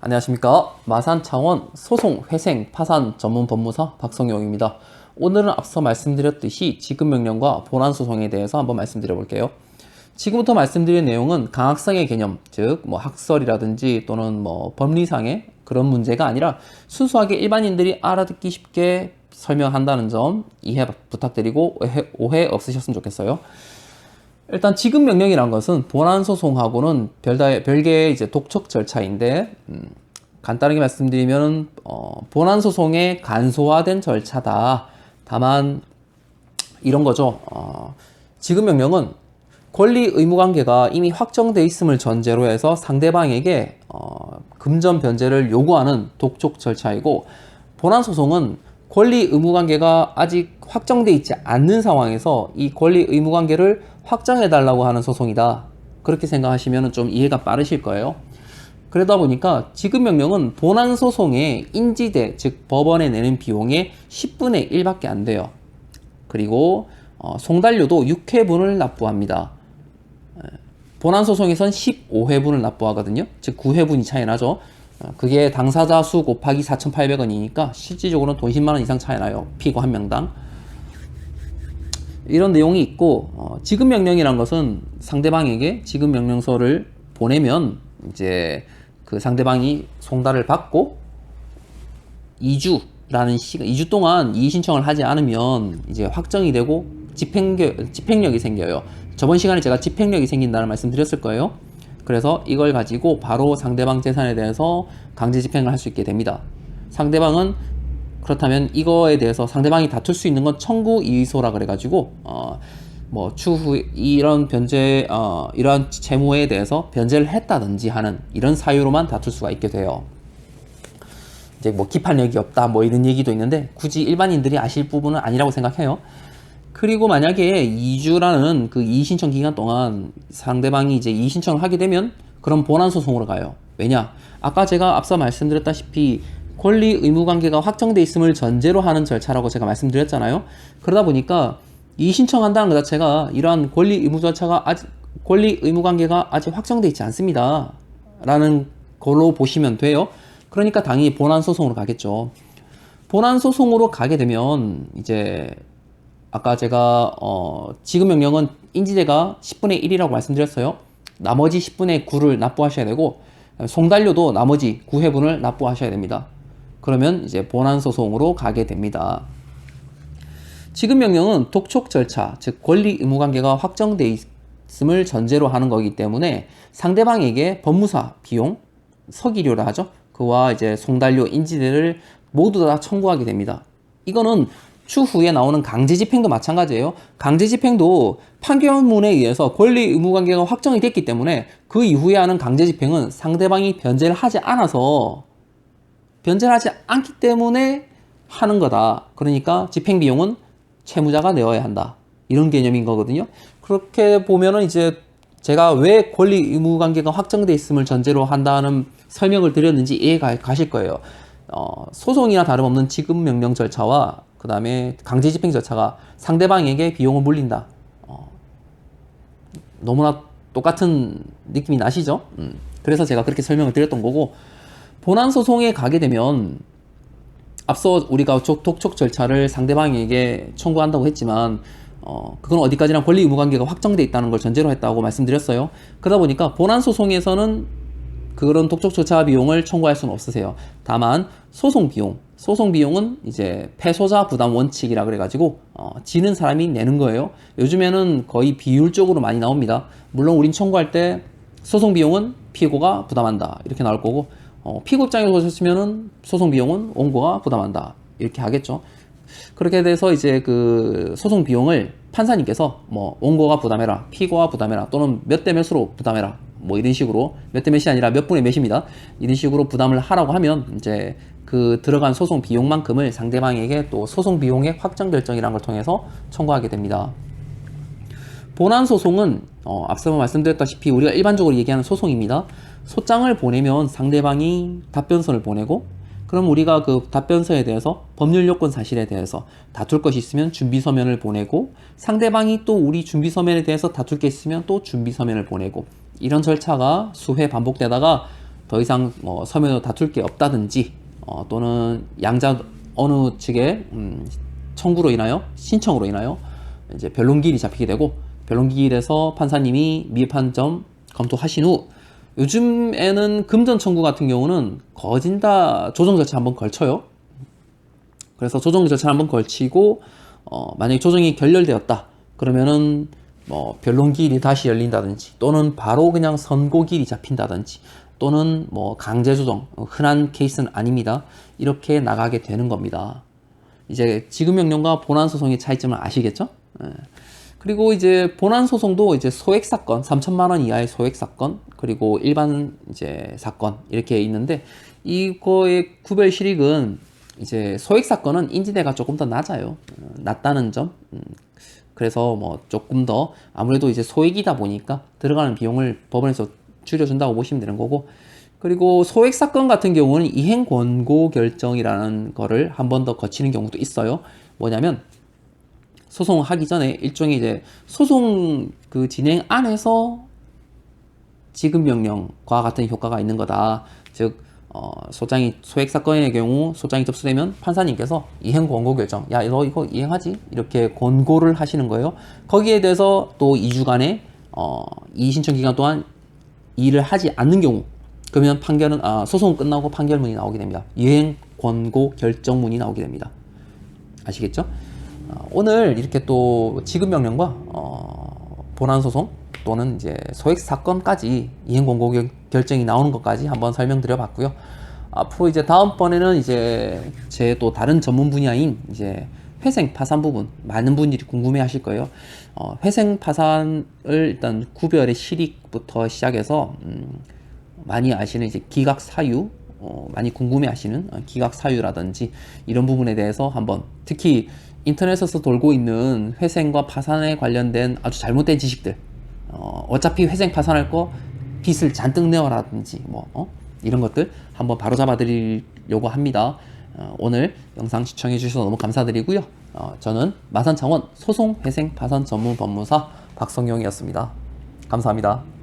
안녕하십니까. 마산 창원 소송 회생 파산 전문 법무사 박성용입니다. 오늘은 앞서 말씀드렸듯이 지급명령과 본안소송에 대해서 한번 말씀드려 볼게요. 지금부터 말씀드릴 내용은 강학성의 개념, 즉 학설이라든지 또는 법리상의 그런 문제가 아니라 순수하게 일반인들이 알아듣기 쉽게 설명한다는 점 이해 부탁드리고 오해 없으셨으면 좋겠어요. 일단 지급명령이란 것은 본안소송하고는 별개의 이제 독촉 절차인데, 간단하게 말씀드리면 본안소송의 간소화된 절차다. 다만 이런 거죠. 지급명령은 권리 의무 관계가 이미 확정돼 있음을 전제로 해서 상대방에게 금전 변제를 요구하는 독촉 절차이고, 본안소송은 권리 의무 관계가 아직 확정돼 있지 않는 상황에서 이 권리 의무 관계를 확정해 달라고 하는 소송이다. 그렇게 생각하시면 좀 이해가 빠르실 거예요. 그러다 보니까 지급명령은 본안소송의 인지대, 즉 법원에 내는 비용의 10분의 1밖에 안 돼요. 그리고 송달료도 6회분을 납부합니다. 본안소송에선 15회분을 납부하거든요. 즉 9회분이 차이 나죠. 그게 당사자 수 곱하기 4,800원이니까 실질적으로는 돈 10만원 이상 차이 나요. 피고 한 명당. 이런 내용이 있고, 지급명령이란 것은 상대방에게 지급명령서를 보내면 이제 그 상대방이 송달을 받고 2주 동안 이의 신청을 하지 않으면 이제 확정이 되고 집행력이 생겨요. 저번 시간에 제가 집행력이 생긴다는 말씀 드렸을 거예요. 그래서 이걸 가지고 바로 상대방 재산에 대해서 강제 집행을 할 수 있게 됩니다. 상대방은 그렇다면 이거에 대해서 상대방이 다툴 수 있는 건 청구 이의소라 그래가지고 추후 이런 변제 이러한 채무에 대해서 변제를 했다든지 하는 이런 사유로만 다툴 수가 있게 돼요. 이제 기판력이 없다 이런 얘기도 있는데 굳이 일반인들이 아실 부분은 아니라고 생각해요. 그리고 만약에 2주라는 그 이의신청 기간 동안 상대방이 이제 이의신청을 하게 되면 그럼 본안소송으로 가요. 왜냐? 아까 제가 앞서 말씀드렸다시피 권리 의무 관계가 확정돼 있음을 전제로 하는 절차라고 제가 말씀드렸잖아요. 그러다 보니까 이의신청한다는 것 자체가 이러한 권리 의무 관계가 아직 확정돼 있지 않습니다. 라는 걸로 보시면 돼요. 그러니까 당연히 본안소송으로 가겠죠. 본안소송으로 가게 되면 이제 아까 제가 지급명령은 인지대가 10분의 1이라고 말씀드렸어요. 나머지 10분의 9를 납부하셔야 되고 송달료도 나머지 9회분을 납부하셔야 됩니다. 그러면 이제 본안소송으로 가게 됩니다. 지급명령은 독촉 절차, 즉 권리 의무 관계가 확정돼 있음을 전제로 하는 거기 때문에 상대방에게 법무사 비용, 서기료라 하죠. 그와 이제 송달료, 인지대를 모두 다 청구하게 됩니다. 이거는 추후에 나오는 강제집행도 마찬가지예요. 강제집행도 판결문에 의해서 권리 의무 관계가 확정이 됐기 때문에 그 이후에 하는 강제집행은 상대방이 변제를 하지 않기 때문에 하는 거다. 그러니까 집행비용은 채무자가 내어야 한다. 이런 개념인 거거든요. 그렇게 보면은 이제 제가 왜 권리 의무 관계가 확정돼 있음을 전제로 한다는 설명을 드렸는지 이해가 가실 거예요. 소송이나 다름없는 지급명령 절차와 그 다음에 강제집행 절차가 상대방에게 비용을 물린다. 너무나 똑같은 느낌이 나시죠? 그래서 제가 그렇게 설명을 드렸던 거고, 본안소송에 가게 되면 앞서 우리가 독촉 절차를 상대방에게 청구한다고 했지만 그건 어디까지나 권리 의무 관계가 확정돼 있다는 걸 전제로 했다고 말씀드렸어요. 그러다 보니까 본안소송에서는 그런 독촉 절차 비용을 청구할 수는 없으세요. 다만 소송 비용은 이제 패소자 부담 원칙이라 그래가지고 지는 사람이 내는 거예요. 요즘에는 거의 비율적으로 많이 나옵니다. 물론 우린 청구할 때 소송 비용은 피고가 부담한다 이렇게 나올 거고, 피고 입장에서 보셨으면은 소송 비용은 원고가 부담한다 이렇게 하겠죠. 그렇게 돼서 이제 그 소송 비용을 판사님께서 원고가 부담해라, 피고가 부담해라, 또는 몇 대 몇으로 부담해라, 이런 식으로, 몇 대 몇이 아니라 몇 분의 몇입니다. 이런 식으로 부담을 하라고 하면 이제 그 들어간 소송 비용만큼을 상대방에게 또 소송 비용의 확정 결정이라는 걸 통해서 청구하게 됩니다. 본안소송은 앞서 말씀드렸다시피 우리가 일반적으로 얘기하는 소송입니다. 소장을 보내면 상대방이 답변서를 보내고, 그럼 우리가 그 답변서에 대해서 법률 요건 사실에 대해서 다툴 것이 있으면 준비서면을 보내고, 상대방이 또 우리 준비서면에 대해서 다툴 게 있으면 또 준비서면을 보내고, 이런 절차가 수회 반복되다가 더 이상 뭐 서면으로 다툴 게 없다든지 또는 양자 어느 측의 청구로 인하여 신청으로 인하여 이제 변론기일이 잡히게 되고 변론기일에서 판사님이 미흡한 점 검토하신 후 요즘에는 금전 청구 같은 경우는 거진 다 조정 절차 한번 걸쳐요. 그래서 조정 절차 한번 걸치고 만약에 조정이 결렬되었다 그러면은 뭐 변론기일이 다시 열린다든지 또는 바로 그냥 선고기일이 잡힌다든지 또는 뭐 강제 조정 흔한 케이스는 아닙니다. 이렇게 나가게 되는 겁니다. 이제 지급명령과 본안소송의 차이점을 아시겠죠? 예. 그리고 이제 본안소송도 이제 소액사건, 3천만 원 이하의 소액사건, 그리고 일반 이제 사건, 이렇게 있는데, 이거의 구별 실익은 이제 소액사건은 인지대가 조금 더 낮아요. 낮다는 점. 그래서 뭐 조금 더 아무래도 이제 소액이다 보니까 들어가는 비용을 법원에서 줄여준다고 보시면 되는 거고, 그리고 소액사건 같은 경우는 이행 권고 결정이라는 거를 한 번 더 거치는 경우도 있어요. 뭐냐면 소송하기 전에 일종의 이제 소송 그 진행 안에서 지급명령과 같은 효과가 있는 거다. 즉 소장이 소액사건의 경우 소장이 접수되면 판사님께서 이행 권고 결정, 야 너 이거 이행하지? 이렇게 권고를 하시는 거예요. 거기에 대해서 또 2주간의 이의 신청 기간 동안 일을 하지 않는 경우, 그러면 판결은 소송 끝나고 판결문이 나오게 됩니다. 이행 권고 결정문이 나오게 됩니다. 아시겠죠? 오늘 이렇게 또 지급명령과 본안소송 또는 이제 소액사건까지 이행 권고 결정이 나오는 것까지 한번 설명드려 봤고요. 앞으로 이제 다음번에는 이제 제 또 다른 전문 분야인 이제 회생 파산 부분 많은 분들이 궁금해 하실 거예요. 회생 파산을 일단 구별의 실익부터 시작해서 많이 아시는 이제 기각 사유, 많이 궁금해 하시는 기각 사유라든지 이런 부분에 대해서 한번, 특히 인터넷에서 돌고 있는 회생과 파산에 관련된 아주 잘못된 지식들, 어차피 회생 파산할 거 빚을 잔뜩 내어라든지 이런 것들 한번 바로잡아 드리려고 합니다. 오늘 영상 시청해 주셔서 너무 감사드리고요. 저는 마산창원 소송 회생 파산 전문 법무사 박성용이었습니다. 감사합니다.